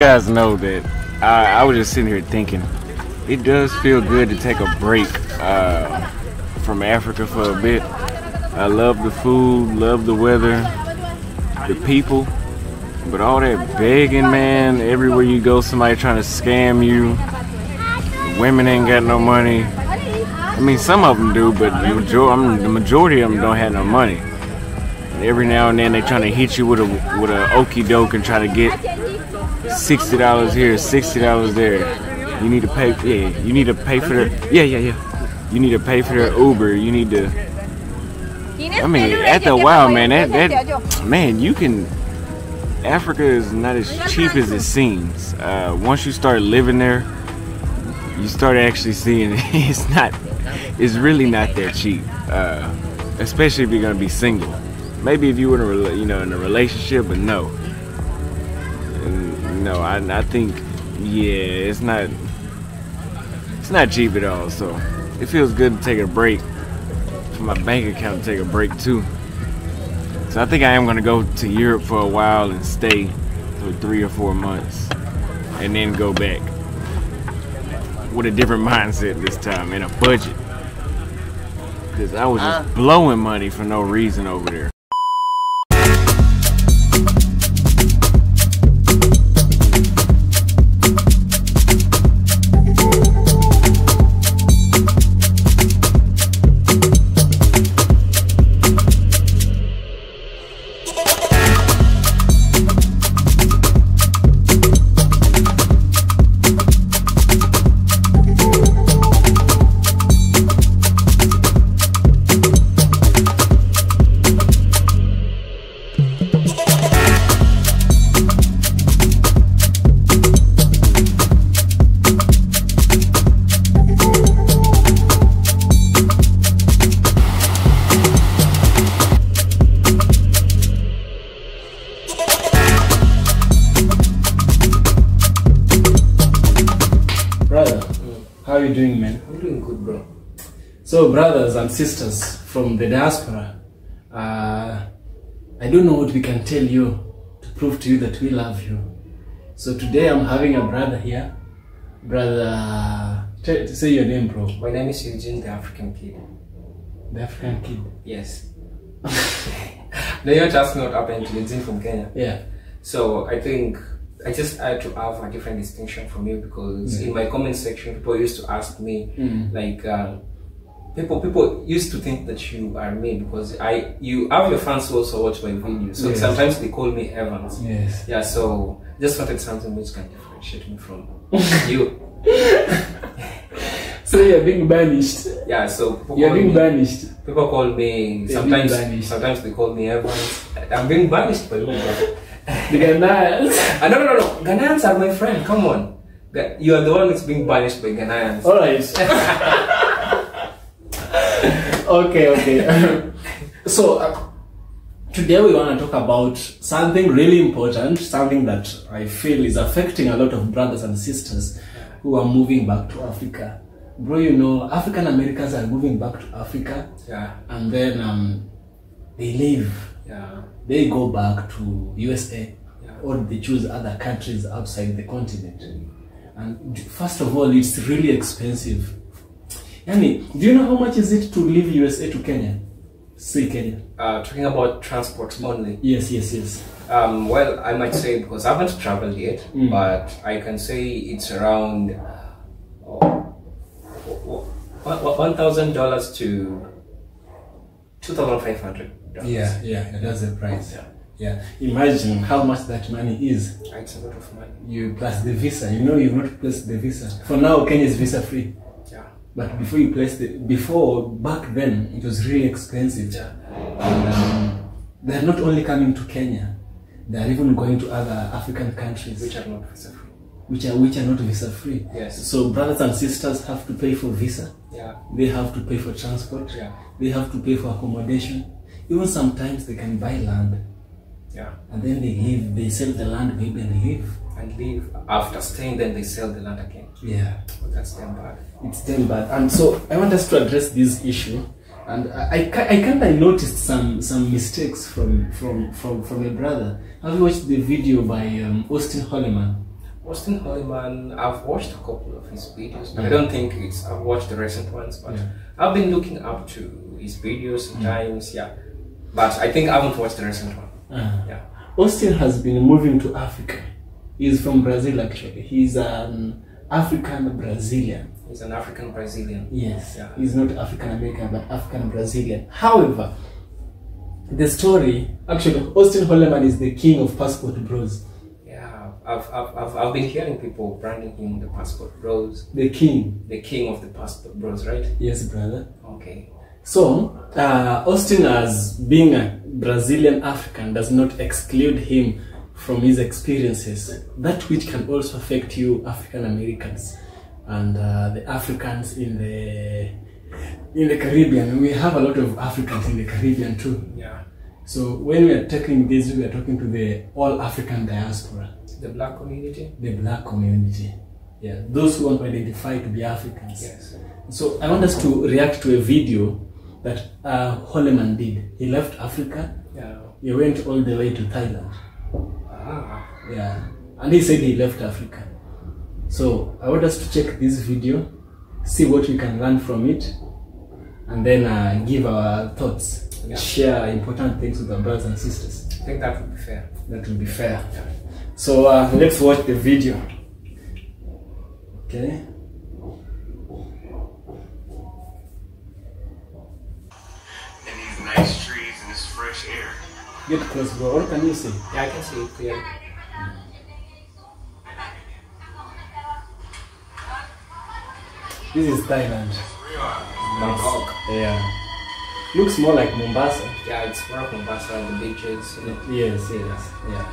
You guys know that I was just sitting here thinking it does feel good to take a break from Africa for a bit. I love the food, love the weather, the people, but all that begging, man, everywhere you go somebody trying to scam you. The women ain't got no money. I mean, some of them do, but the majority of them don't have no money. And every now and then they trying to hit you with a okie doke and try to get $60 here, $60 there. You need to pay. Yeah, you need to pay for their. Yeah. You need to pay for their Uber. You need to. I mean, after a while, man, man, you can. Africa is not as cheap as it seems. Once you start living there, you start actually seeing it's not. It's really not that cheap. Especially if you're gonna be single. Maybe if you were in a relationship, but no. No, I think, yeah, it's not cheap at all. So it feels good to take a break for my bank account to take a break too. So I think I am gonna go to Europe for a while and stay for 3 or 4 months, and then go back with a different mindset this time and a budget. Cause I was just blowing money for no reason over there. How are you doing, man? I'm doing good, bro. So, brothers and sisters from the diaspora, I don't know what we can tell you to prove to you that we love you. So today I'm having a brother here. Brother, say your name, bro. My name is Eugene, the African kid. The African kid? Yes. Now you're just not happened to Eugene from Kenya. Yeah. So I think I just had to have a different distinction from you because in my comment section, people used to ask me, like, people used to think that you are me because you have your fans who also watch my videos. So sometimes they call me Evans. Yes. Yeah. So just wanted something which can differentiate me from you. So you're being banished. Yeah. So you're being banished. People call me sometimes. Sometimes they call me Evans. I'm being banished by you. The Ghanaians. No. Ghanaians are my friend. Come on. You are the one that's being banished by Ghanaians. Alright. Okay. So, today we want to talk about something really important, something that I feel is affecting a lot of brothers and sisters who are moving back to Africa. Bro, you know, African Americans are moving back to Africa. Yeah. And then they leave. Yeah. They go back to USA, or they choose other countries outside the continent. And first of all, it's really expensive. Yani, do you know how much is it to leave USA to Kenya? Say Kenya. Talking about transport only. Yes. Well, I might say, because I haven't traveled yet, but I can say it's around $1,000 to $2,500. Yeah, that's the price. Yeah. Imagine how much that money is. It's a lot of money. You plus the visa. You know, you've not placed the visa. For now, Kenya is visa free. Yeah. But before you place back then, it was really expensive. Yeah. And they're not only coming to Kenya, they're even going to other African countries which are not visa free. Which are not visa free. Yes. So brothers and sisters have to pay for visa. Yeah. They have to pay for transport. Yeah. They have to pay for accommodation. Even sometimes they can buy land. Yeah. And then they leave. They sell the land maybe and leave. And leave. After staying, then they sell the land again. Yeah. Well, that's damn bad. It's damn bad. And so I want us to address this issue. And I kind of noticed some mistakes from a brother. Have you watched the video by Austin Holliman? Austin Holliman, I've watched a couple of his videos. I don't think I've watched the recent ones, but I've been looking up to his videos sometimes, But I think I haven't watched the recent one. Austin has been moving to Africa. He's from Brazil actually. He's an African Brazilian. He's an African Brazilian. Yes, he's not African American but African Brazilian. However, the story, actually Austin Holliman is the king of passport bros. I've been hearing people branding him the passport bros. The king of the passport bros, right? Yes, brother. Okay. So, Austin, as being a Brazilian African, does not exclude him from his experiences, that which can also affect you African Americans and the Africans in the Caribbean. We have a lot of Africans in the Caribbean too. Yeah. So when we are taking this, we are talking to the all African diaspora. The black community? The black community. Yeah. Those who want to identify to be Africans. Yes. So I want us to react to a video that Holliman did. He left Africa. Yeah. He went all the way to Thailand. Yeah. And he said he left Africa. So I want us to check this video, see what we can learn from it, and then give our thoughts. Share important things with our brothers and sisters. I think that would be fair. That would be fair. Yeah. So let's watch the video. Okay. And these nice trees and this fresh air. Get close, bro. What can you see? Yeah, I can see it clearly. This is Thailand. Bangkok. Yeah. Looks more like Mombasa. Yeah, it's more of Mombasa and the beaches. You know. Yes. Yeah.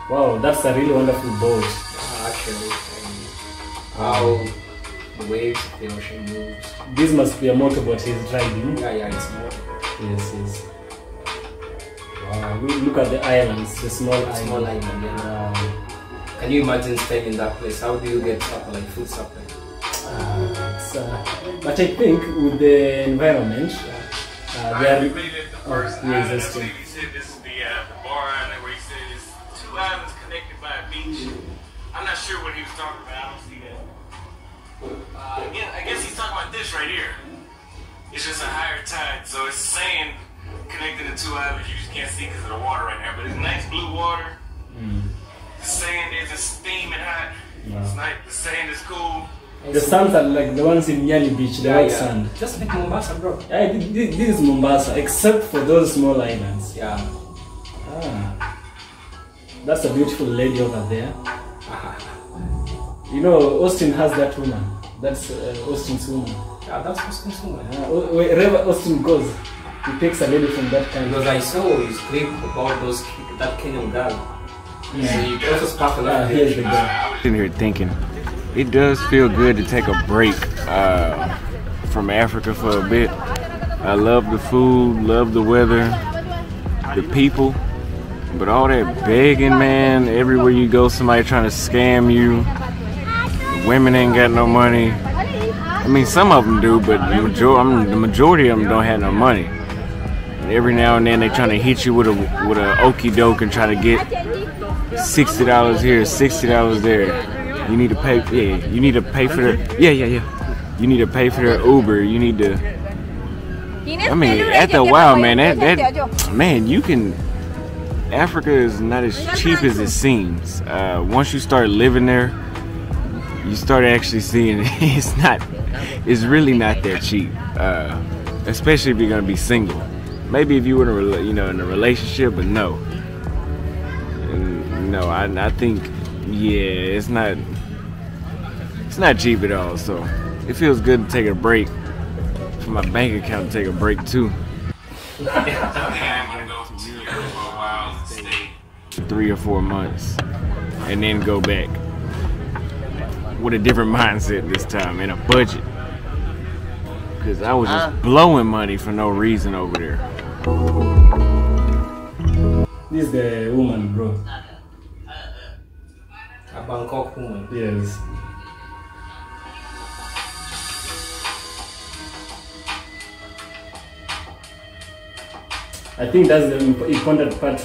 Wow, that's a really wonderful boat. Actually, how the waves, the ocean moves. This must be a motorboat he's driving. Yeah, it's more. Yes. Wow, look at the islands, the small island. Yeah. Can you imagine staying in that place? How do you get supper, like food supply? But I think with the environment, Yes, yes, this is the bar island where he said it's two islands connected by a beach. I'm not sure what he was talking about. I don't see that. Again, I guess he's talking about this right here. It's just a higher tide, so it's sand connecting the two islands. You just can't see because of the water right now, but it's nice blue water. The sand isn't steaming hot. It's nice. The sand is cool. The sands are like the ones in Nyali Beach, the white sand. Just like Mombasa, bro. Yeah, this is Mombasa, except for those small islands. Yeah. That's a beautiful lady over there. You know, Austin has that woman. That's Austin's woman. Yeah, that's Austin's woman. Wherever Austin goes, he takes a lady from that kind. Because I saw his clip about that Kenyan girl. Yeah. You also spark a lot. Here's the girl. I was sitting here thinking, it does feel good to take a break from Africa for a bit. I love the food, love the weather, the people, but all that begging, man, everywhere you go, somebody trying to scam you. The women ain't got no money. I mean, some of them do, but the majority of them don't have no money. And every now and then they trying to hit you with a okie doke and try to get $60 here, $60 there. You need to pay. Yeah, you need to pay for their. Yeah. You need to pay for their Uber. You need to. I mean, after a while, man, man, you can. Africa is not as cheap as it seems. Once you start living there, you start actually seeing it's really not that cheap. Especially if you're gonna be single. Maybe if you were in a relationship, but no. And, no, I think, yeah, it's not cheap at all. So it feels good to take a break. For my bank account to take a break too. I'm gonna go to Europe for a while and stay 3 or 4 months, and then go back with a different mindset this time and a budget. Cause I was just blowing money for no reason over there. This is the woman, bro. A Bangkok woman. Yes. I think that's the important part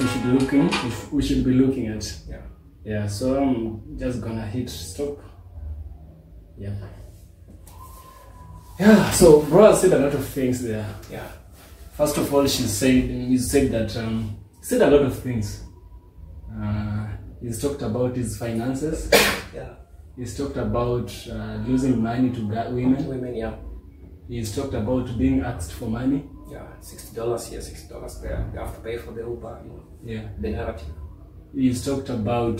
we should be looking at. Yeah. Yeah, so I'm just gonna hit stop. Yeah. Yeah, so bro said a lot of things there. Yeah. First of all, he said that said a lot of things. He's talked about his finances. Yeah. He's talked about losing money to women. Women, yeah. He's talked about being asked for money. Yeah, $60 here, $60 there. You have to pay for the Uber, you know. Yeah. The narrative. He's talked about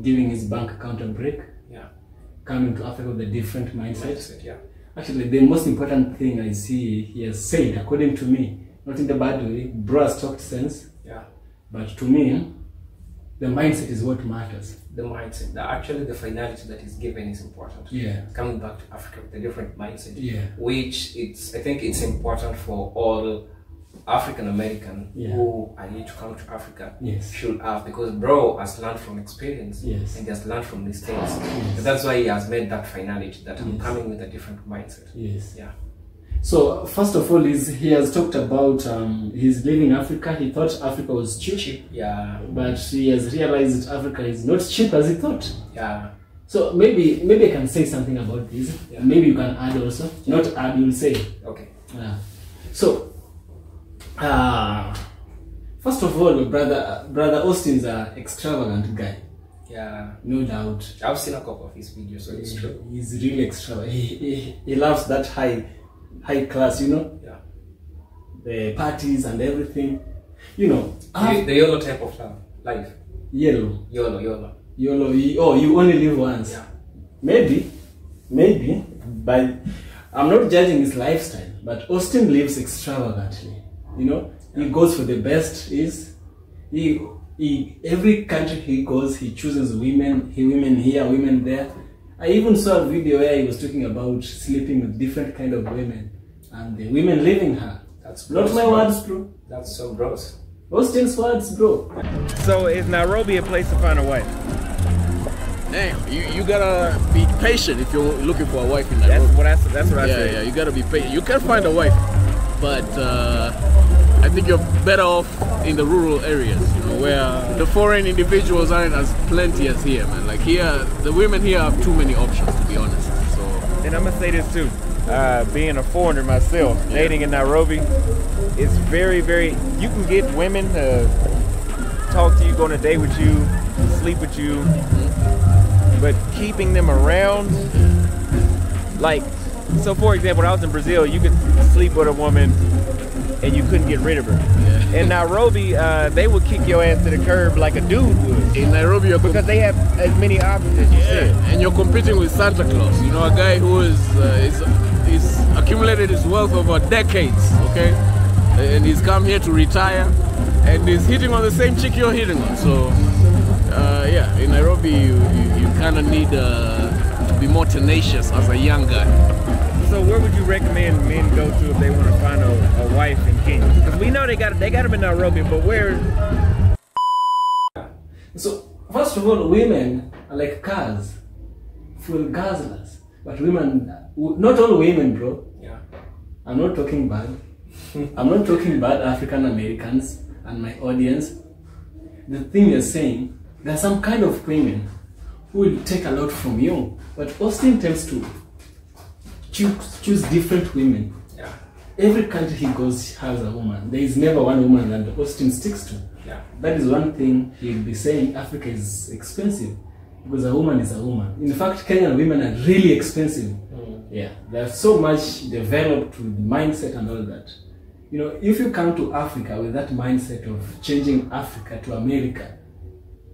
giving his bank account a break. Yeah. Coming to Africa with a different mindset. Yeah. Actually, the most important thing I see he has said, according to me, not in the bad way, bro has talked sense. Yeah. But to me, the mindset is what matters. The mindset, actually the finality that is given is important. Yeah. Coming back to Africa with a different mindset. Yeah. Which I think it's important for all African American who are need to come to Africa should have, because bro has learned from experience and he has learned from mistakes. And that's why he has made that finality that I'm coming with a different mindset. Yes. Yeah. So first of all, he has talked about he's leaving Africa. He thought Africa was cheap. Yeah. But he has realized Africa is not cheap as he thought. Yeah. So maybe I can say something about this. Yeah. Maybe you can add also. Not add, you'll say. Okay. So first of all, brother Austin's an extravagant guy. Yeah. No doubt. I've seen a couple of his videos, so it's true. He's really extravagant. He loves that high class, you know. Yeah. The parties and everything. You know. The YOLO type of life. YOLO. YOLO. You only live once. Yeah. Maybe, but I'm not judging his lifestyle, but Austin lives extravagantly. You know, he goes for the best. Every country he goes, he chooses women here, women there. I even saw a video where he was talking about sleeping with different kind of women and the women leaving her. That's not my words, bro. That's so gross. Austin's words, bro. So is Nairobi a place to find a wife? Damn, you gotta be patient if you're looking for a wife in Nairobi. That's what I say. Yeah, you gotta be patient. You can find a wife, but I think you're better off in the rural areas, you know, where the foreign individuals aren't as plenty as here, man. Like here, the women here have too many options, to be honest. So. And I'm gonna say this too. Being a foreigner myself, dating in Nairobi, it's very, very. You can get women to talk to you, go on a date with you, sleep with you. But keeping them around, like, so for example, when I was in Brazil, you could sleep with a woman and you couldn't get rid of her. Yeah. In Nairobi, they would kick your ass to the curb like a dude would. In Nairobi, because they have as many options as you said. And you're competing with Santa Claus, you know, a guy who is accumulated his wealth over decades, okay? And he's come here to retire and he's hitting on the same chick you're hitting on, so. Yeah, in Nairobi, you kind of need to be more tenacious as a young guy. So where would you recommend men go to if they want to find a wife in Kenya? Because we know they got them in Nairobi, but where? So first of all, women are like cars, fuel guzzlers. But women, not all women, bro. Yeah. I'm not talking bad. I'm not talking bad African Americans and my audience. The thing you're saying, there are some kind of women who will take a lot from you, but Austin tends to choose different women. Yeah. Every country he goes has a woman. There is never one woman that Austin sticks to. Yeah. That is one thing he'll be saying. Africa is expensive because a woman is a woman. In fact, Kenyan women are really expensive. Yeah, they're so much developed with mindset and all that. You know, if you come to Africa with that mindset of changing Africa to America,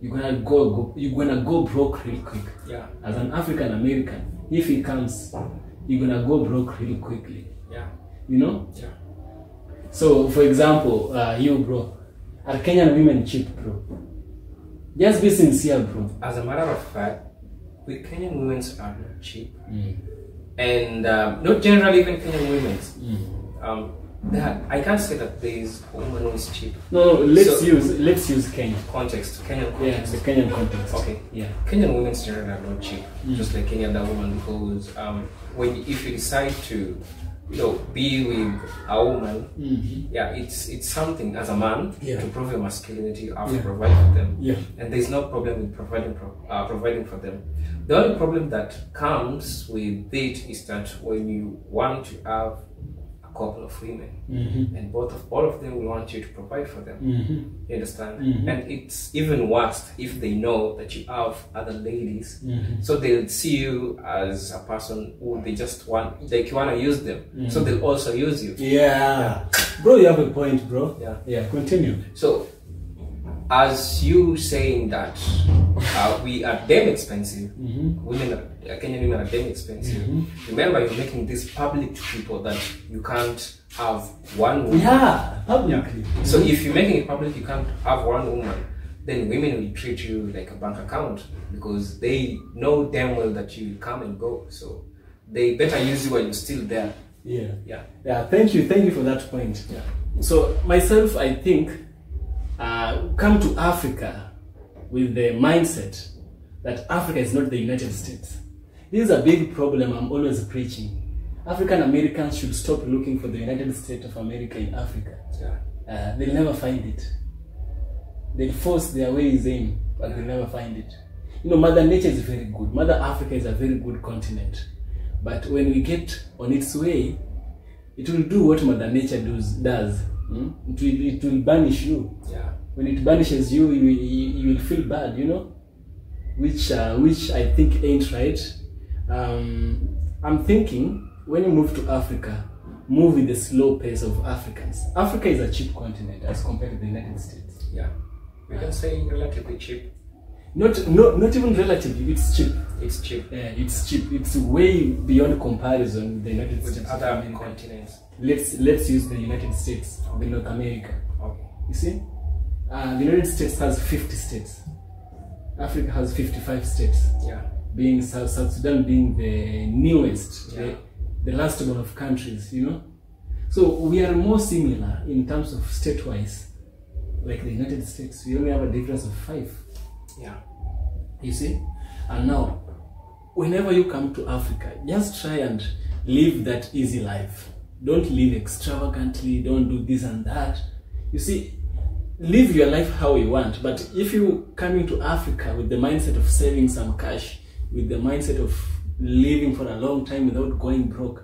you're gonna go broke real quick. Yeah. As an African American, if he comes, you're gonna go broke really quickly. Yeah. You know? Yeah. So, for example, you, bro, are Kenyan women cheap, bro? Just be sincere, bro. As a matter of fact, with Kenyan women are not cheap, and not generally even Kenyan women. I can't say that there is a woman who is cheap. No, let's use Kenya Context, Kenyan Yeah, context. the Kenyan context. Okay. Yeah. Kenyan women generally are not cheap, just like any other woman, because if you decide to, be with a woman, yeah, it's something as a man to prove your masculinity. You have to provide for them, and there's no problem with providing for them. The only problem that comes with it is that when you want to have a couple of women, and all of them will want you to provide for them. You understand? And it's even worse if they know that you have other ladies, so they'll see you as a person who they just want, like you want to use them, so they'll also use you. Yeah, bro, you have a point, bro. Yeah, continue. So, as you saying that we are damn expensive, Kenyan women are damn expensive. Remember, you're making this public to people that you can't have one woman. Yeah, publicly. So if you're making it public, you can't have one woman, then women will treat you like a bank account, because they know damn well that you come and go. So they better use you while you're still there. Yeah. Thank you for that point. Yeah. So myself, I think, come to Africa with the mindset that Africa is not the United States. This is a big problem I'm always preaching. African Americans should stop looking for the United States of America in Africa. They'll never find it. They'll force their ways in, but they'll never find it. Mother Nature is very good. Mother Africa is a very good continent. But when we get on its way, it will do what Mother Nature does. It will banish you. When it banishes you, you will feel bad, which I think ain't right. I'm thinking, when you move to Africa, move with the slow pace of Africans. Africa is a cheap continent as compared to the United States. We can say relatively cheap. Not even relatively, it's cheap. It's cheap. It's cheap. It's way beyond comparison with the United States. With other continents. Let's use the United States, the North America. Okay. You see? The United States has 50 states. Africa has 55 states. Being South Sudan being the newest, the last one of countries, So we are more similar in terms of state-wise, like the United States. We only have a difference of 5. You see? And now, whenever you come to Africa, just try and live that easy life. Don't live extravagantly, don't do this and that. You see, live your life how you want. But if you come into Africa with the mindset of saving some cash, with the mindset of living for a long time without going broke,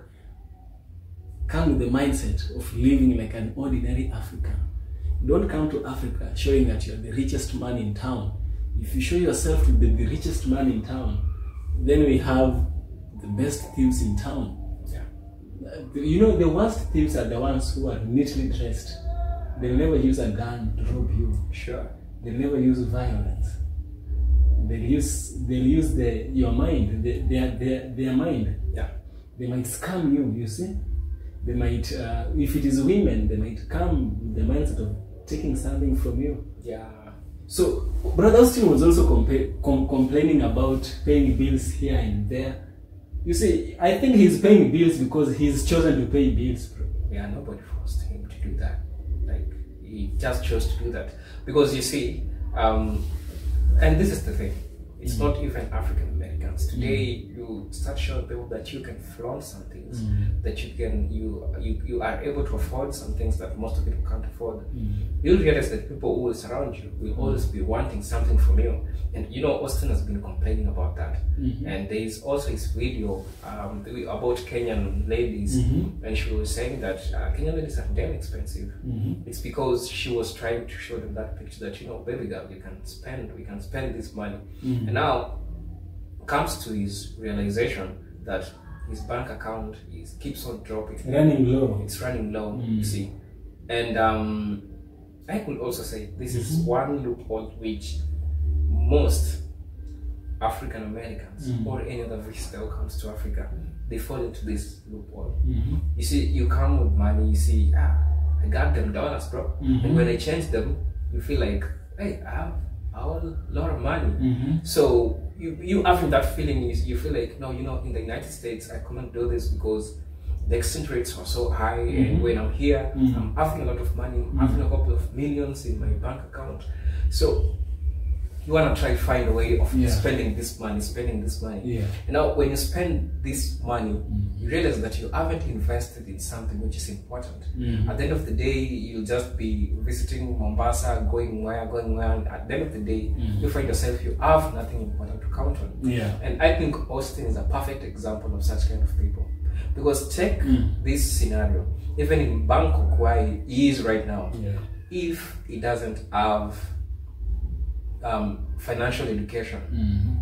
come with the mindset of living like an ordinary African. Don't come to Africa showing that you're the richest man in town. If you show yourself to be the richest man in town, then we have the best thieves in town. The worst thieves are the ones who are neatly dressed. They'll never use a gun to rob you. They'll never use violence. They'll use your mind, their mind. They might scam you, you see. They might, if it is women, they might come with the mindset of taking something from you. So, Brother Austin was also complaining about paying bills here and there. You see, I think he's paying bills because he's chosen to pay bills, bro. Nobody forced him to do that. Like, he just chose to do that. Because you see, and this is the thing, it's not even African Americans. Today, you start showing people that you can flaunt some things, that you are able to afford some things that most people can't afford. You'll realize that people who will surround you will always be wanting something from you. And Austin has been complaining about that. And there is also his video about Kenyan ladies, and she was saying that Kenyan ladies are damn expensive. It's because she was trying to show them that picture that, baby girl, we can spend this money. And now comes to his realization that his bank account keeps on dropping. Running low. It's running low, you see. And I could also say this is one loophole which most African Americans or any other visitor who comes to Africa, they fall into this loophole. You see, you come with money, you see, I got them dollars, bro. And when I change them, you feel like, hey, I have a lot of money. So you having that feeling, you feel like, no, in the United States, I couldn't do this because the exchange rates are so high, and when I'm here, I'm having a lot of money, I'm having a couple of millions in my bank account. So you want to try to find a way of spending this money. And now when you spend this money, you realize that you haven't invested in something which is important. At the end of the day, you'll just be visiting Mombasa, going where. And at the end of the day, you find yourself, you have nothing important to count on. And I think Austin is a perfect example of such kind of people. Because take this scenario, even in Bangkok where he is right now, if he doesn't have financial education,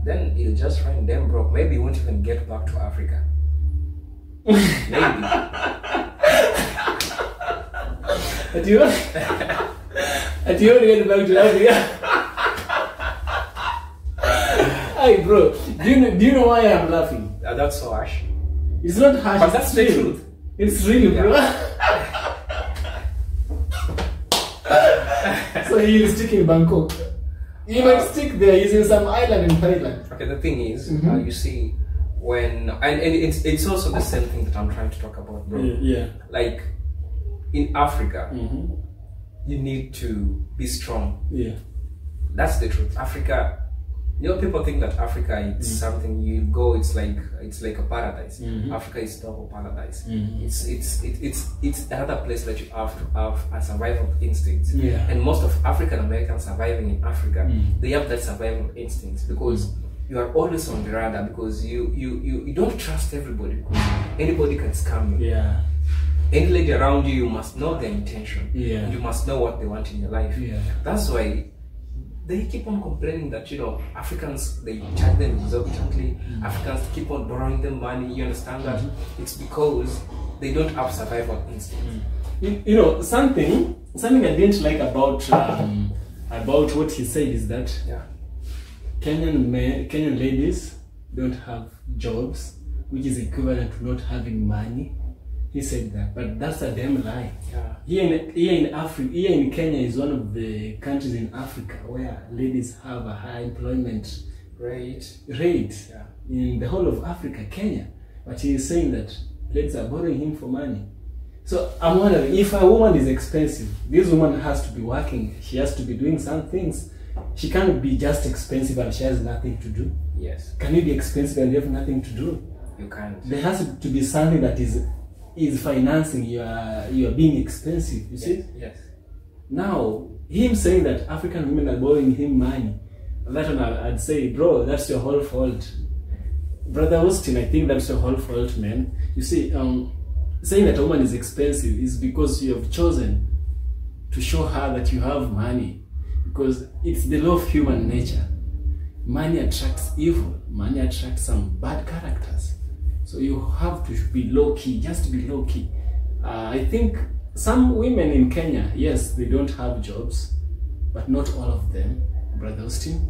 then he'll just run them broke. Maybe he won't even get back to Africa. Maybe. At you want to get back to Africa? Hey bro, do you know why I'm laughing? That's so harsh. It's not harsh, but that's the truth. It's really, bro. So he'll stick in Bangkok. He might stick there. He's in some island in Thailand. Okay, the thing is, you see, when and it's also the same thing that I'm trying to talk about, bro. Like in Africa, you need to be strong. That's the truth. Africa. You know, people think that Africa is something you go. It's like a paradise. Africa is not a paradise. It's another place that you have to have a survival instinct. And most of African Americans surviving in Africa, they have that survival instinct because you are always on the radar, because you don't trust everybody, because anybody can scam you. Any lady around you, you must know their intention. You must know what they want in your life. That's why they keep on complaining that, you know, Africans, they charge them exorbitantly. Africans keep on borrowing them money. You understand that? It's because they don't have survival instinct. You know, something I didn't like about what he said is that Kenyan ladies don't have jobs, which is equivalent to not having money. He said that, but that's a damn lie. Here in Kenya is one of the countries in Africa where ladies have a high employment rate in the whole of Africa, Kenya. But he is saying that ladies are borrowing him for money. So I'm wondering, if a woman is expensive, this woman has to be working. She has to be doing some things. She can't be just expensive and she has nothing to do. Can you be expensive and you have nothing to do? You can't. There has to be something that is financing you are being expensive, you see? Now, him saying that African women are borrowing him money, that one I'd say, bro, that's your whole fault. Brother Austin, I think that's your whole fault, man. You see, saying that a woman is expensive is because you have chosen to show her that you have money, because it's the law of human nature. Money attracts evil. Money attracts some bad characters. So you have to be low-key, just be low-key. I think some women in Kenya, yes, they don't have jobs, but not all of them, Brother Austin.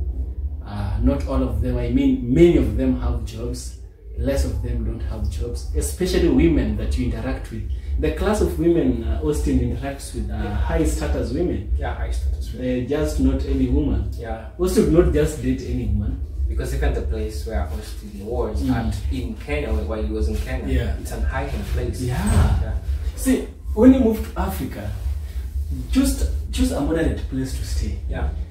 Not all of them, I mean many of them have jobs, less of them don't have jobs, especially women that you interact with. The class of women Austin interacts with high-status women. High-status women. Just not any woman. Austin would not just date any woman. Because even the place where Austin was in Kenya, while he was in Kenya, it's an high-end place. See, when you move to Africa, choose a moderate place to stay.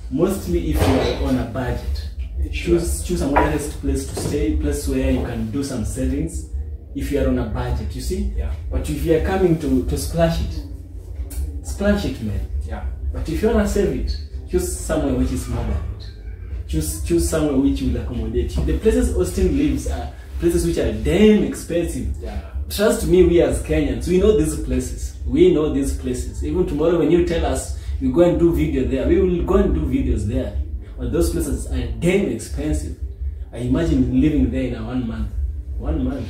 Mostly if you are on a budget. Choose a moderate place to stay, place where you can do some savings if you are on a budget, you see? But if you are coming to splash it, man. But if you want to save it, choose somewhere which is moderate. Choose somewhere which will accommodate you. The places Austin lives are places which are damn expensive. Trust me, we as Kenyans, we know these places. Even tomorrow when you tell us you go and do video there, we will go and do videos there. But those places are damn expensive. I imagine living there in a 1 month. 1 month.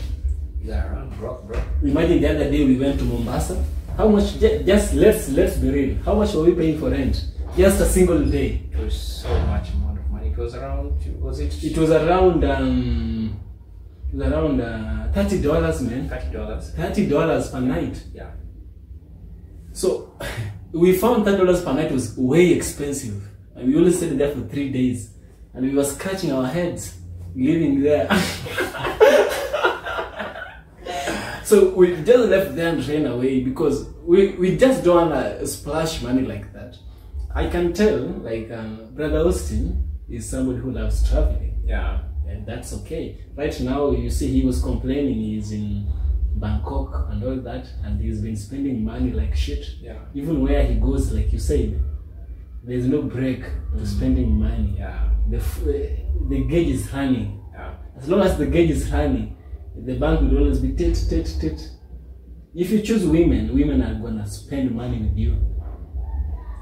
Bro. Imagine the other day we went to Mombasa. How much? Just let's be real. How much were we paying for rent? Just a single day. It was so much amount of money. It was around. It was around $30, man. $30 per night. So we found $30 per night was way expensive, and we only stayed there for 3 days, and we were scratching our heads living there. So So we just left there and ran away because we just don't want to splash money like that. I can tell, like, Brother Austin is somebody who loves traveling. Yeah. And that's okay. Right now, you see, he was complaining he's in Bangkok and all that, and he's been spending money like shit. Yeah. Even where he goes, like you said, there's no break to spending money. Yeah. The gauge is running. Yeah. As long as the gauge is running, the bank will always be tit. If you choose women, women are gonna spend money with you.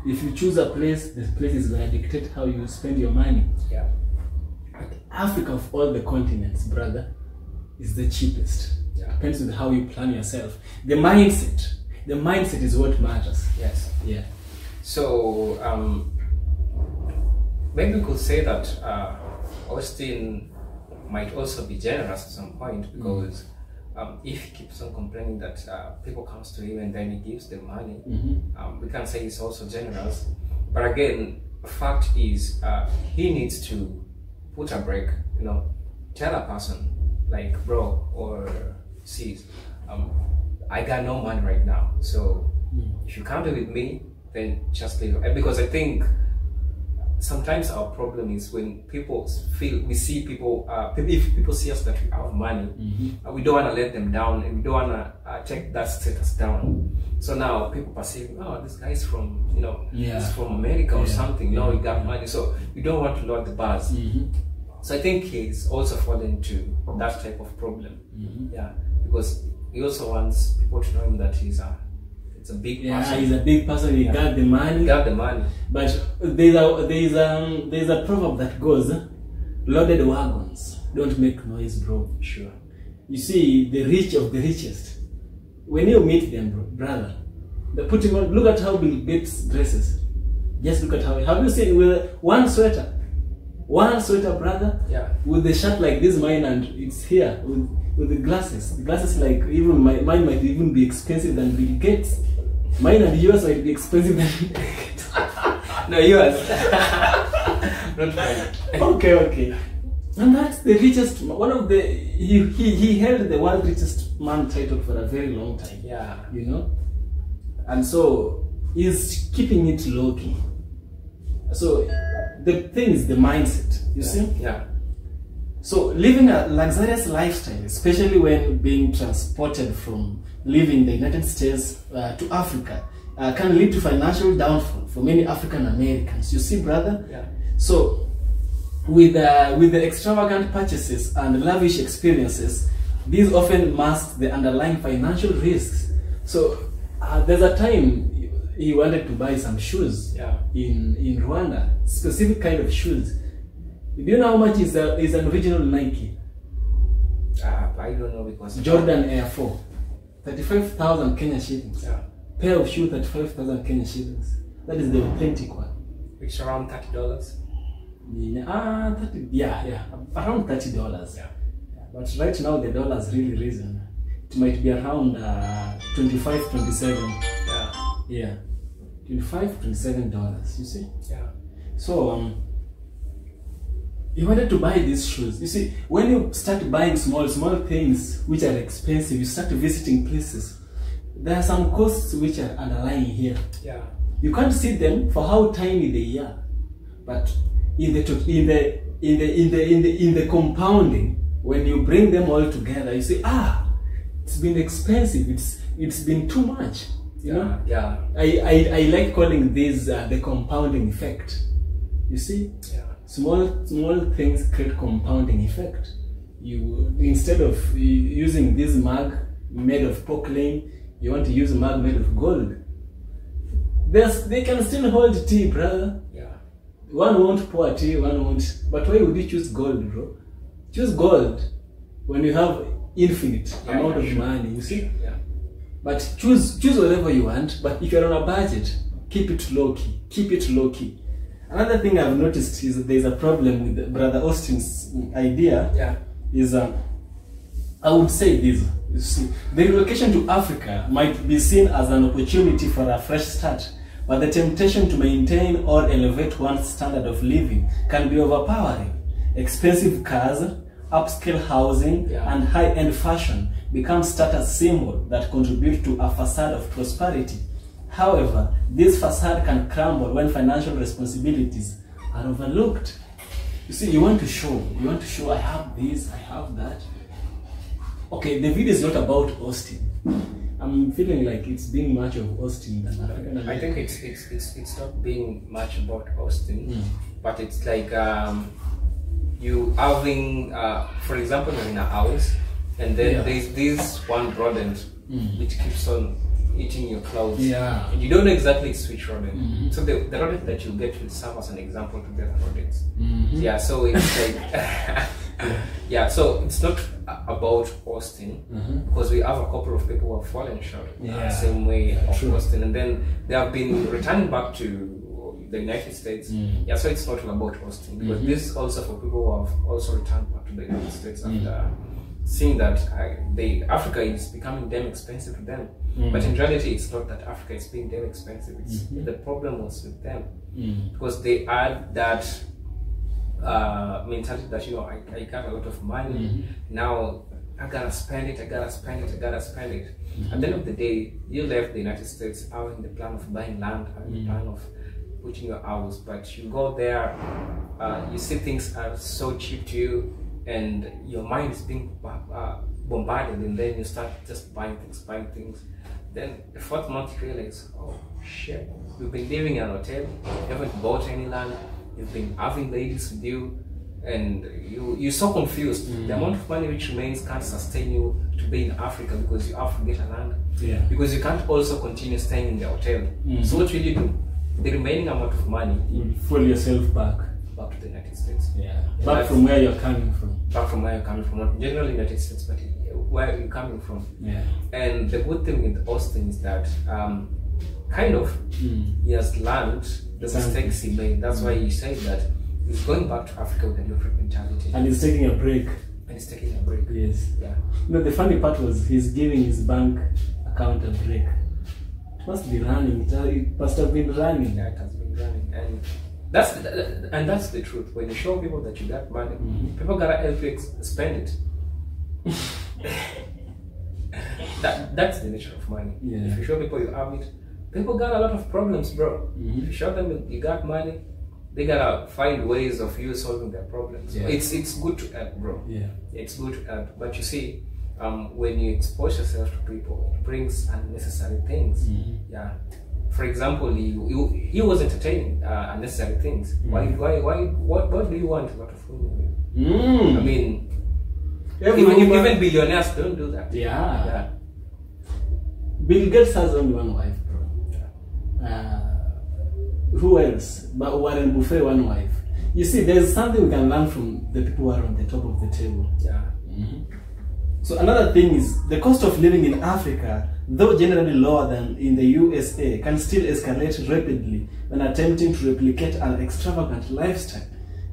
If you choose a place, the place is gonna dictate how you spend your money. Yeah. But Africa, of all the continents, brother, is the cheapest. Yeah. Depends on how you plan yourself. The mindset is what matters. Yes. Yeah. So maybe we could say that Austin might also be generous at some point, because if he keeps on complaining that people comes to him and then he gives them money, we can say he's also generous. But again, fact is he needs to put a break. You know, tell a person like, bro or sis, I got no money right now, so if you can't be with me, then just leave. Because I think sometimes our problem is when people feel, we see people, if people see us that we have money, we don't want to let them down, and we don't want to take that status down. So now people perceive, oh, this guy is from, you know, he's from America or something, you know, he got money, so we don't want to lower the bars. So I think he's also fallen into that type of problem. Yeah, because he also wants people to know him that it's a big person. Yeah, he's a big person. He got the money. Got the money. But there's a proverb that goes, loaded wagons don't make noise, bro. Sure. You see, the rich of the richest, when you meet them, brother, they put him on. Look at how Bill Gates dresses. Just look at how. Have you seen with one sweater, brother? Yeah. With the shirt like this, mine, and it's here with the glasses. The glasses, like, even mine might even be expensive than Bill Gates. Mine and yours might be expensive than Bill Gates. No, yours. Not mine. Okay. And that's the richest. One of the he held the world richest man title for a very long time. Yeah. You know, and so he's keeping it low key. So the thing is the mindset. You see. Yeah. So living a luxurious lifestyle, especially when being transported from living the United States to Africa, can lead to financial downfall for many African Americans. You see, brother? Yeah. So with the extravagant purchases and lavish experiences, these often mask the underlying financial risks. So there's a time he wanted to buy some shoes in Rwanda, specific kind of shoes. Do you know how much is an original Nike? I don't know, because Jordan Air 4, 35,000 Kenya shillings. Yeah. Pair of shoes, 35,000 Kenya shillings. That is the authentic one. Which around $30. Around $30. Yeah. But right now the dollar's really risen. It might be around 25, 27. Yeah. $25, $27. You see? Yeah. So he wanted to buy these shoes. You see, when you start buying small things which are expensive, you start visiting places, there are some costs which are underlying here. Yeah. You can't see them for how tiny they are, but in the compounding, when you bring them all together, you say, it's been expensive. It's been too much. You know. Yeah. I like calling this the compounding effect. You see. Yeah. Small things create compounding effect. You, instead of using this mug made of porcelain, you want to use a mug made of gold. They can still hold tea, brother. Yeah. One won't pour tea, one won't. But why would you choose gold, bro? Choose gold when you have infinite amount of money. You see. Yeah. But choose whatever you want. But if you're on a budget, keep it low key. Keep it low key. Another thing I've noticed is that there's a problem with Brother Austin's idea. Yeah. Is I would say this. You see, the relocation to Africa might be seen as an opportunity for a fresh start, but the temptation to maintain or elevate one's standard of living can be overpowering. Expensive cars, upscale housing, and high-end fashion become status symbols that contribute to a facade of prosperity. However, this facade can crumble when financial responsibilities are overlooked. You see, you want to show, I have this, I have that. Okay, the video is not about Austin. I'm feeling like it's being much of Austin than African American. I think it's not being much about Austin, but it's like you having, for example, you're in a house, and then there's this one rodent which keeps on eating your clothes. Yeah. And you don't know exactly which rodent. So the rodent that you get will serve as an example to the other rodents. Yeah, so it's like so it's not about Austin, because we have a couple of people who have fallen short the same way of Austin, and then they have been returning back to the United States. So it's not all about Austin, because this is also for people who have also returned back to the United States after seeing that Africa is becoming damn expensive to them. But in reality, it's not that Africa is being damn expensive. It's the problem was with them, because they had that mentality that, you know, I got a lot of money, now I gotta spend it, I gotta spend it. At the end of the day, you left the United States having the plan of buying land, having the plan of putting your house, but you go there, you see things are so cheap to you, and your mind is being bombarded, and then you start just buying things. Then the fourth month you realize, oh shit, you've been living in a hotel, you haven't bought any land, you've been having ladies with you, and you're so confused. The amount of money which remains can't sustain you to be in Africa, because you have to get a land, because you can't also continue staying in the hotel. So what will you do? The remaining amount of money, you pull yourself back to the United States. Back from where you're coming from. Back from where you're coming from, not generally United States, but where you're coming from. And the good thing with Austin is that kind of he has learned the mistakes he made. That's why he said that he's going back to Africa with a different mentality. And he's taking a break. Yes. You know, the funny part was he's giving his bank account a break. It must be running. It must have been running. Yeah, it has been running. And that's the truth. When you show people that you got money, people gotta help you spend it. That's the nature of money. If you show people you have it, people got a lot of problems, bro. If you show them you got money, they gotta find ways of you solving their problems. It's good to help, bro. It's good to help. But you see, when you expose yourself to people, it brings unnecessary things. For example, you was entertaining unnecessary things. What do you want a lot of women with? I mean, even billionaires don't do that. Bill Gates has only one wife, bro. Who else? But Warren Buffett, one wife. You see, there's something we can learn from the people who are on the top of the table. So another thing is, the cost of living in Africa, though generally lower than in the USA, can still escalate rapidly when attempting to replicate an extravagant lifestyle,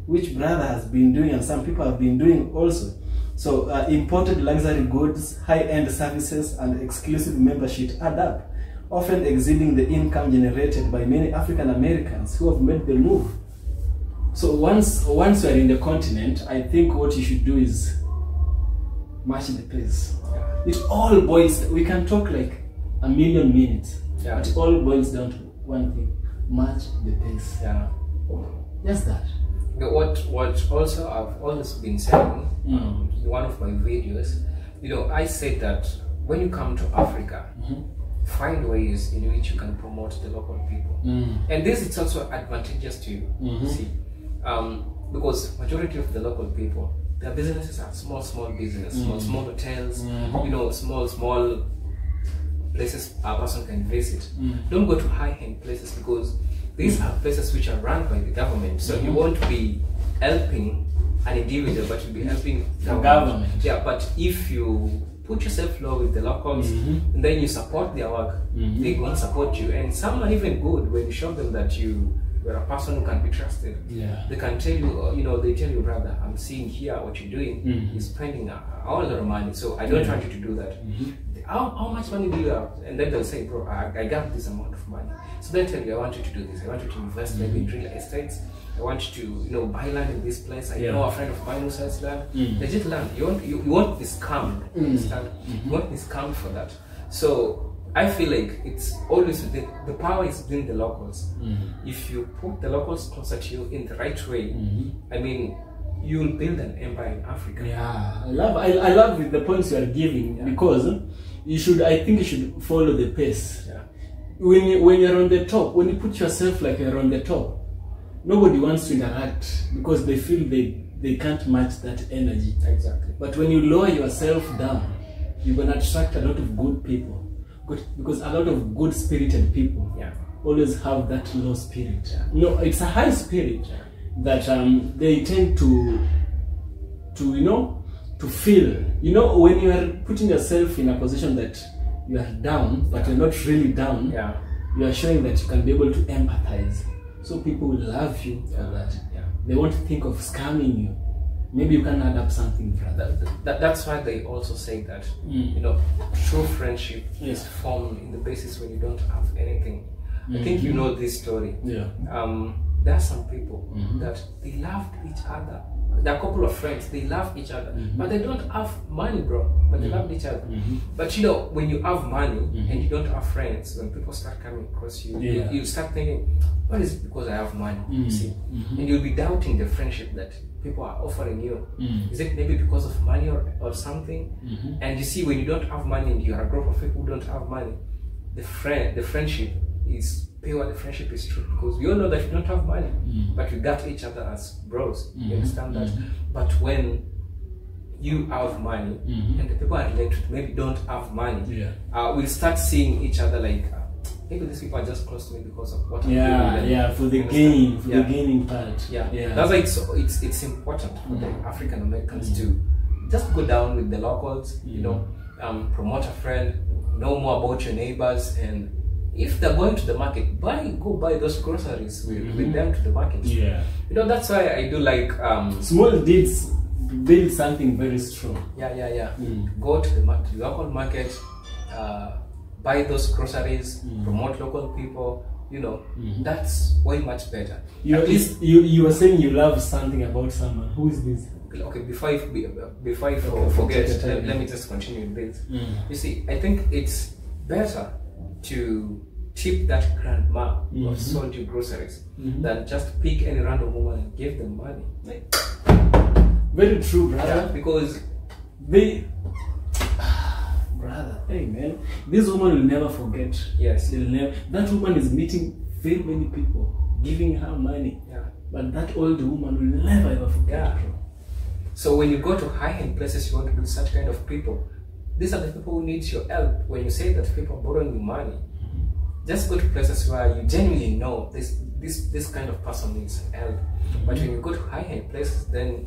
which brother has been doing and some people have been doing also. So imported luxury goods, high-end services and exclusive membership add up, often exceeding the income generated by many African Americans who have made the move. So once you are in the continent, I think what you should do is match the pace. It all boils, we can talk like a million minutes, but it all boils down to one thing: match the pace. Just that. What also I've always been saying in one of my videos, you know, I said that when you come to Africa, find ways in which you can promote the local people, and this is also advantageous to you. See, because majority of the local people, their businesses are small business, small hotels, you know, small places a person can visit. Don't go to high-end places, because these are places which are run by the government. So you won't be helping an individual, but you'll be helping the government. But if you put yourself low with the locals, and then you support their work, they won't support you. And some are even good when you show them that you're a person who can be trusted. They can tell you, you know, they tell you, brother, I'm seeing here what you're doing, you're spending a lot of money, so I don't want you to do that. how much money do you have? And then they'll say, bro, I got this amount of money. So they tell you, I want you to do this. I want you to invest maybe in real estates. I want you to, you know, buy land in this place. I know a friend of mine who sells land. Legit land. You won't be scammed. Understand? You won't be scammed for that. So I feel like it's always within, the power is within the locals. If you put the locals closer to you in the right way, I mean, you will build an empire in Africa. Yeah, I love the points you are giving, because you should, I think you should follow the pace. Yeah. When you're on the top, when you put yourself like you're on the top, nobody wants to interact because they feel they can't match that energy. Exactly. But when you lower yourself down, you're gonna attract a lot of good people. Because a lot of good spirited people always have that low spirit. No, it's a high spirit that they tend to you know, to feel. You know, when you are putting yourself in a position that you are down, but you're not really down, you are showing that you can be able to empathize. So people will love you for that. They won't think of scamming you. Maybe you can add up something for that. That's why they also say that, you know, true friendship is formed in the basis when you don't have anything. I think you know this story. There are some people that they loved each other. There are a couple of friends, they love each other, but they don't have money, bro. But they loved each other. But you know, when you have money and you don't have friends, when people start coming across you, you start thinking, what is it because I have money? You see? And you'll be doubting the friendship that people are offering you. Is it maybe because of money or something? And you see, when you don't have money and you are a group of people who don't have money, the friendship is pure, the friendship is true, because we all know that we don't have money, but we got each other as bros. You understand that? But when you have money and the people are related to maybe don't have money, we'll start seeing each other like, maybe these people are just close to me because of what I'm doing. For the gain, for the gaining part. That's why it's important for the African Americans to just go down with the locals, you know, promote a friend, know more about your neighbors, and if they're going to the market, go buy those groceries with them to the market. You know, that's why I do like small deeds build something very strong. Go to the local market, buy those groceries, promote local people. You know, that's way much better. You were saying you love something about someone. Who is this? Okay, before I forget, let me just continue with this. You see, I think it's better to tip that grandma who has sold you groceries than just pick any random woman and give them money. Very true, brother. Because brother, hey man, this woman will never forget. That woman is meeting very many people, giving her money. But that old woman will never ever forget. So when you go to high-end places, you want to meet such kind of people. These are the people who need your help. When you say that people are borrowing you money, just go to places where you genuinely know this kind of person needs help. But when you go to high-end places, then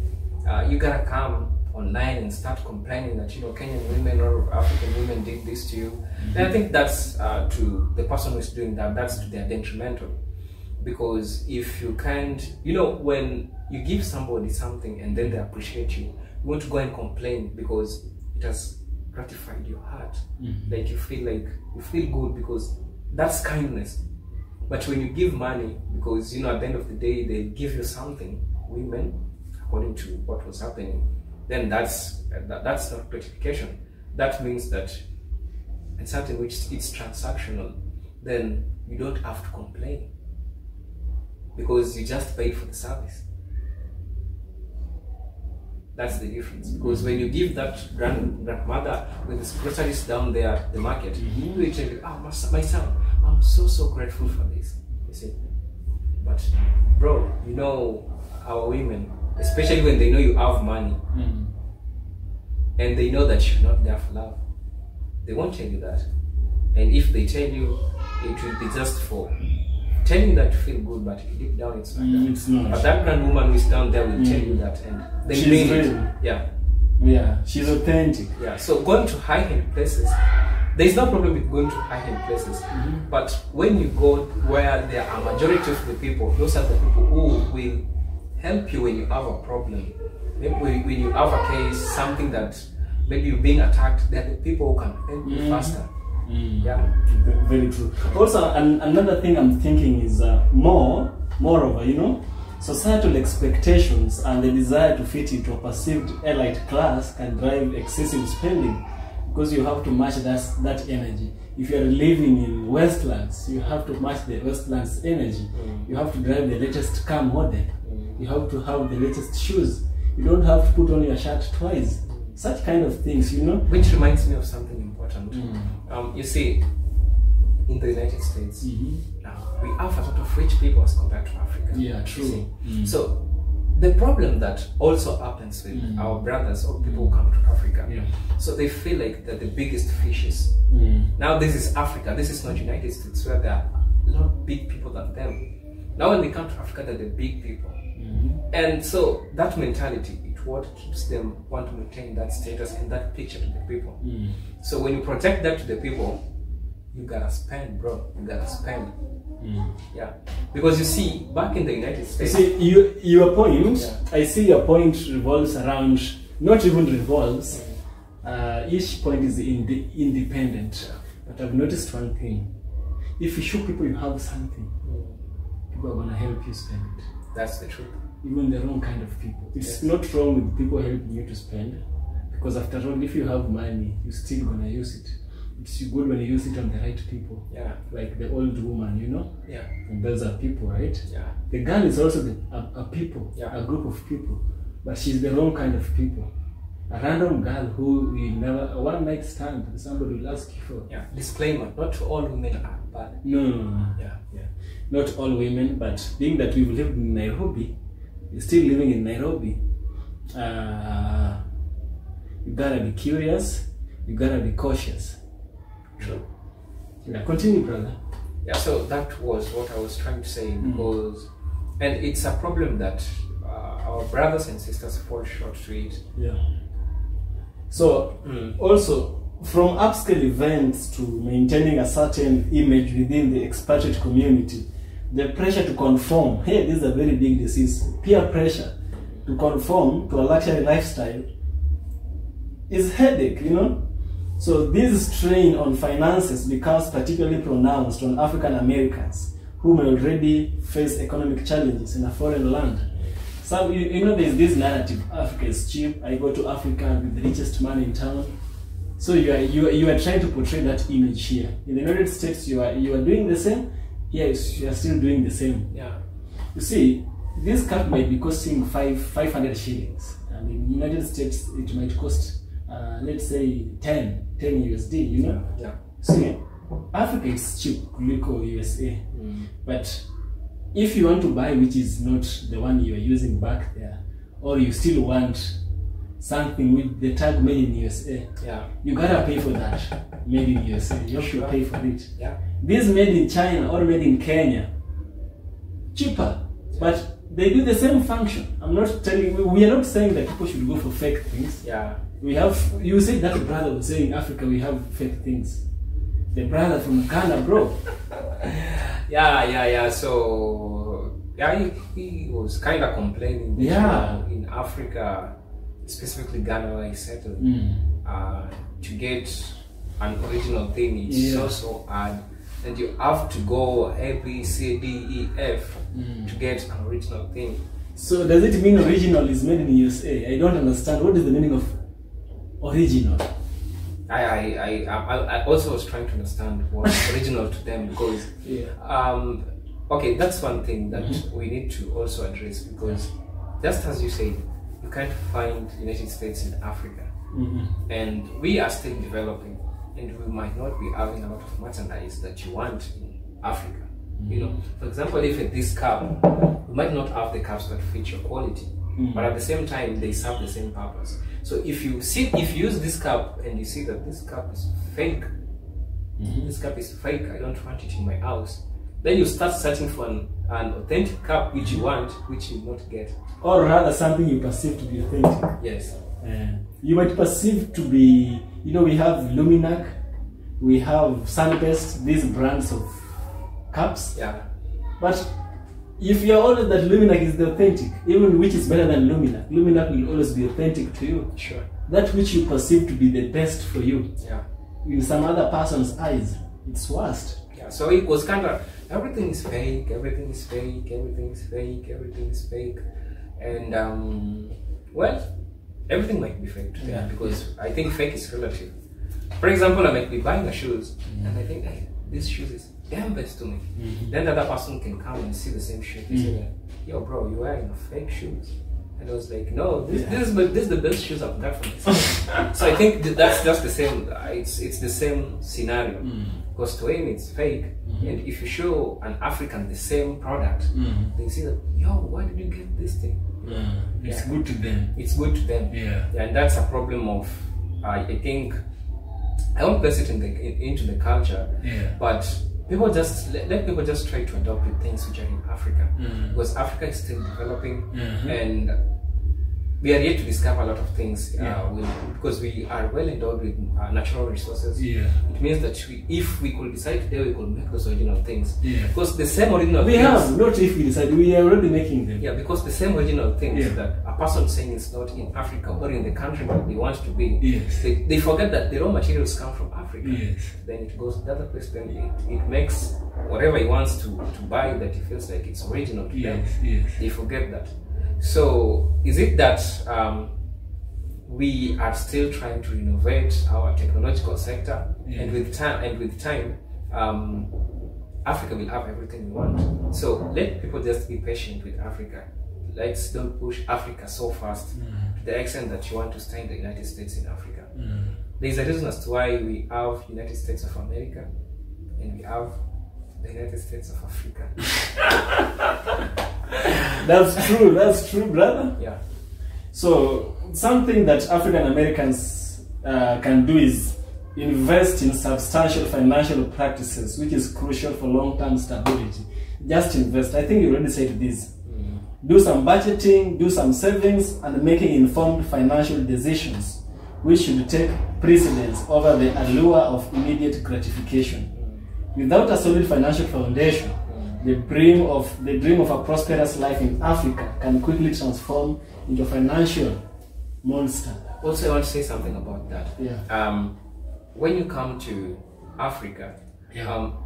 you gotta come online and start complaining that, you know, Kenyan women or African women did this to you. And I think that's to the person who is doing that, that's to their detrimental. Because if you can't, you know, when you give somebody something and then they appreciate you, you want to go and complain because it has gratified your heart. Like you feel good because that's kindness. But when you give money, because, you know, at the end of the day they give you something, women, according to what was happening, then that's not gratification. That means that it's something which it's transactional. Then you don't have to complain because you just paid for the service. That's the difference. Because when you give that grandmother with his groceries down there at the market, you tell you, my son, I'm so grateful for this. You see? But bro, you know, our women, especially when they know you have money and they know that you're not there for love, they won't tell you that. And if they tell you, it will be just for telling you that you feel good, but deep down it's not that. It's not. But that grand woman who is down there will tell you that, and they mean it. Yeah, she's authentic. Yeah, so going to high-end places, there's no problem with going to high-end places. But when you go where there are a majority of the people, those are the people who will help you when you have a problem. Maybe when you have a case, something that maybe you're being attacked, they're the people who can help you faster. Yeah, very true. Also, another thing I'm thinking is moreover, you know, societal expectations and the desire to fit into a perceived elite class can drive excessive spending, because you have to match that energy. If you are living in Westlands, you have to match the Westlands energy. You have to drive the latest car model. You have to have the latest shoes. You don't have to put on your shirt twice. Such kind of things, you know. Which reminds me of something important. You see, in the United States, now we have a lot of rich people as compared to Africa. Yeah, true. So the problem that also happens with our brothers or people who come to Africa, so they feel like they're the biggest fishes. Now this is Africa, this is not United States, where there are a lot of big people than them. Now when they come to Africa, they're the big people. And so that mentality, it's what keeps them want to maintain that status and that picture to the people. So when you protect that to the people, you gotta spend, bro. You gotta spend. Yeah, because you see, back in the United States, your point. I see your point revolves around, not even revolves. Each point is independent. But I've noticed one thing: if you show people you have something, people are gonna help you spend it. That's the truth. Even the wrong kind of people. It's not wrong with people helping you to spend, because after all, if you have money, you're still gonna use it. It's good when you use it on the right people. Yeah. Like the old woman, you know? Yeah. And those are people, right? Yeah. The girl is also a people, a group of people. But she's the wrong kind of people. A random girl who will never, a one night stand, somebody will ask you for. Yeah. Disclaimer, not all women are bad. No. Yeah. Not all women, but being that we've lived in Nairobi, we're still living in Nairobi, you gotta be curious, you gotta be cautious. True. Yeah, continue, brother. Yeah, so that was what I was trying to say, because, and it's a problem that our brothers and sisters fall short to it. Yeah. So, also, from upscale events to maintaining a certain image within the expatriate community, the pressure to conform, hey, this is a very big disease, peer pressure to conform to a luxury lifestyle is headache, you know? So this strain on finances becomes particularly pronounced on African Americans who may already face economic challenges in a foreign land. So you know there's this narrative, Africa is cheap, I go to Africa with the richest man in town. So you are trying to portray that image here. In the United States you are doing the same, here you are still doing the same. Yeah. You see, this cup might be costing 500 shillings, and in the United States it might cost let's say 10 USD, you know? Yeah. See, Africa is cheap, Kuliko USA. But if you want to buy which is not the one you are using back there, or you still want something with the tag made in USA, you gotta pay for that. Made in USA, you have to pay for it. Yeah. This made in China or made in Kenya, cheaper, but they do the same function. I'm not telling you, we are not saying that people should go for fake things. Yeah. We have, you said that brother was saying Africa we have fake things. The brother from Ghana, bro. Yeah. So, he was kind of complaining that in Africa, specifically Ghana where he settled, to get an original thing, it's so hard. And you have to go A, B, C, D, E, F to get an original thing. So does it mean original is made in USA? I don't understand. What is the meaning of original? I also was trying to understand what's original to them, because okay, that's one thing that we need to also address, because just as you said, you can't find United States in Africa, and we are still developing, and we might not be having a lot of merchandise that you want in Africa. You know, for example, if this cup, we might not have the cups that fit your quality, but at the same time they serve the same purpose. So if you use this cup and you see that this cup is fake, this cup is fake, I don't want it in my house, then you start searching for an authentic cup which you want, which you will not get. Or rather something you perceive to be authentic. Yes. You might perceive to be, you know, we have Luminac, we have Sunbest, these brands of cups. Yeah. But if you're always that Luminac is the authentic, even which is better than Luminac, Luminac will always be authentic to you. Sure. that which you perceive to be the best for you, Yeah. in some other person's eyes, it's worst. Yeah. So it was kind of everything is fake, everything is fake, everything is fake, everything is fake, and well, everything might be fake to them because I think fake is relative. For example, I might be buying a shoes and I think, hey, this shoes is damn best to me. Then the other person can come and see the same shoe. They say, yo, bro, you're wearing a fake shoes. And I was like, no, this is the best shoes I've got for myself. So I think that's just the same. It's the same scenario. Because to him it's fake, and if you show an African the same product, they see that, yo, why did you get this thing? It's good to them. It's good to them. Yeah. And that's a problem of, I think, I won't place it into the culture, but people just let people just try to adopt the things which are in Africa, because Africa is still developing, and we are yet to discover a lot of things because we are well endowed with natural resources. It means that if we could decide today, we could make those original things. Because the same original we things... have, not if we decide, we are already making them. Yeah, because the same original things that a person saying is not in Africa or in the country that they want to be, they forget that the raw materials come from Africa. Then it goes to the other place, then it makes whatever he wants to buy that he feels like it's original to them. They forget that. So is it that we are still trying to innovate our technological sector, and with time, Africa will have everything we want. So let people just be patient with Africa. Let's don't push Africa so fast to the extent that you want to stay in the United States in Africa. There's a reason as to why we have United States of America and we have the United States of Africa. That's true, brother. Yeah. So something that African Americans can do is invest in substantial financial practices, which is crucial for long-term stability. Just invest. I think you already said this. Do some budgeting, do some savings, and making informed financial decisions, which should take precedence over the allure of immediate gratification. Without a solid financial foundation, the dream of a prosperous life in Africa can quickly transform into a financial monster. Also, I want to say something about that. When you come to Africa,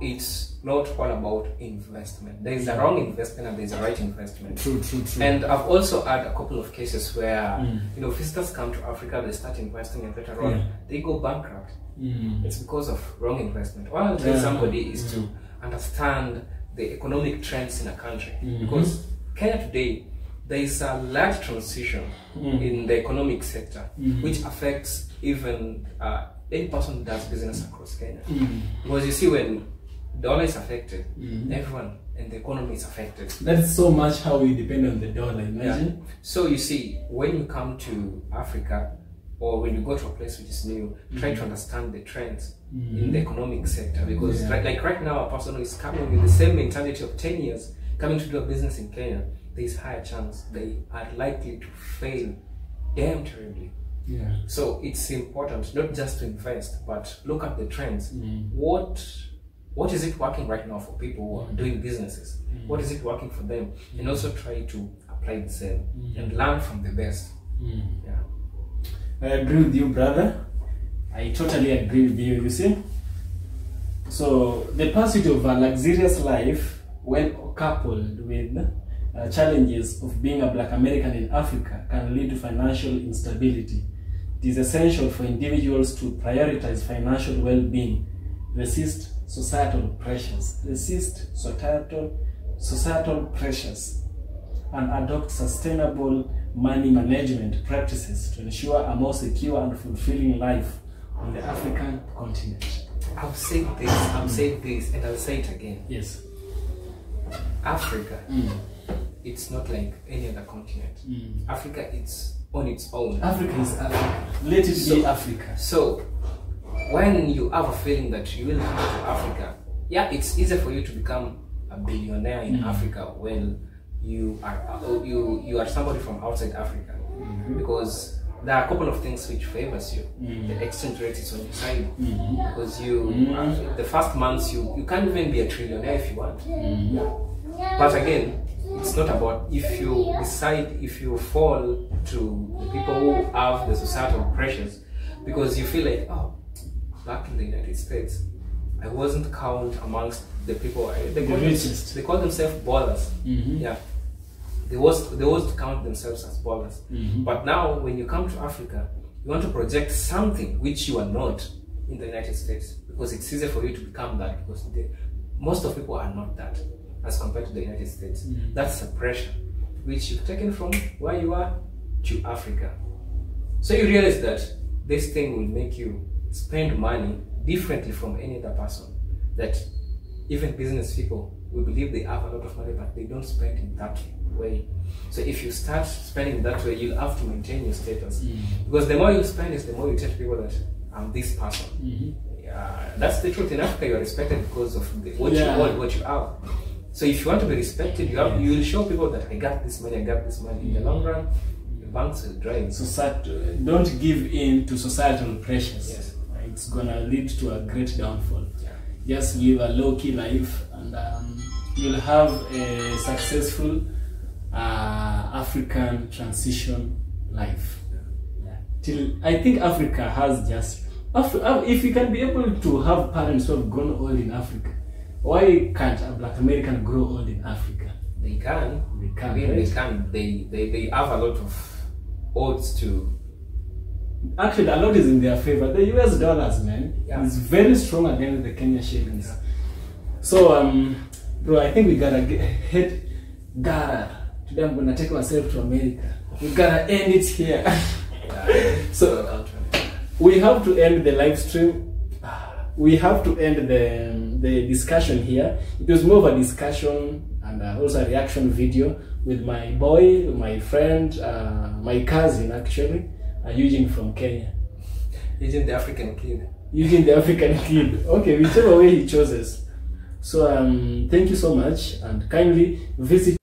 it's not all about investment. There is a wrong investment and there is a right investment. True. And I've also had a couple of cases where visitors come to Africa, they start investing, and later on they go bankrupt. It's because of wrong investment. What I'll tell somebody is to understand the economic trends in a country, because Kenya today, there is a large transition in the economic sector, which affects even any person who does business across Kenya. Because you see, when dollar is affected, everyone and the economy is affected. That's so much how we depend on the dollar, imagine. So you see, when you come to Africa, or when you go to a place which is new, try to understand the trends in the economic sector, because like right now, a person who is coming with the same mentality of 10 years, coming to do a business in Kenya, there is higher chance they are likely to fail damn terribly. So it's important not just to invest, but look at the trends. What is it working right now for people who are doing businesses? What is it working for them? And also try to apply the same and learn from the best. I agree with you, brother. I totally agree with you, you see. So the pursuit of a luxurious life, when coupled with challenges of being a Black American in Africa, can lead to financial instability. It is essential for individuals to prioritize financial well-being, resist societal pressures, and adopt sustainable money management practices to ensure a more secure and fulfilling life on the African continent. I've said this, and I'll say it again. Yes. Africa, it's not like any other continent. Africa, it's on its own. Africa is Africa. Let it be Africa. So, when you have a feeling that you will come to Africa, it's easier for you to become a billionaire in Africa when you are somebody from outside Africa, because there are a couple of things which favors you. The exchange rate is on your side, because the first months you can't even be a trillionaire if you want. But again, it's not about if you decide, if you fall to the people who have the societal pressures, because you feel like, oh, back in the United States, I wasn't counted amongst the people. They call themselves ballers. Yeah, they was to count themselves as ballers. But now, when you come to Africa, you want to project something which you are not in the United States, because it's easier for you to become that, because most of people are not that as compared to the United States. That's a pressure which you've taken from where you are to Africa. So you realize that this thing will make you spend money differently from any other person. That even business people will believe they have a lot of money, but they don't spend in that way. So if you start spending that way, you'll have to maintain your status. Because the more you spend is the more you tell people that I'm this person. That's the truth. In Africa, you are respected because of what you hold, what you have. So if you want to be respected, you will show people that I got this money, I got this money. In the long run, the banks will drive. Don't give in to societal pressures. Yes. It's gonna lead to a great downfall. Just live a low-key life, and you'll have a successful African transition life. Till I think Africa has just. If you can be able to have parents who have grown old in Africa, why can't a Black American grow old in Africa? They can. They can. I mean, right? They can. They have a lot of odds to. Actually, a lot is in their favor. The US dollars, man, is very strong against the Kenyan shillings. So, bro, I think we gotta today I'm gonna take myself to America. We gotta end it here. So, we have to end the live stream. We have to end the discussion here. It was more of a discussion and also a reaction video with my boy, my friend, my cousin actually, Eugene from Kenya. Eugene the African kid. Eugene the African kid. Okay, whichever way he chooses. So thank you so much, and kindly visit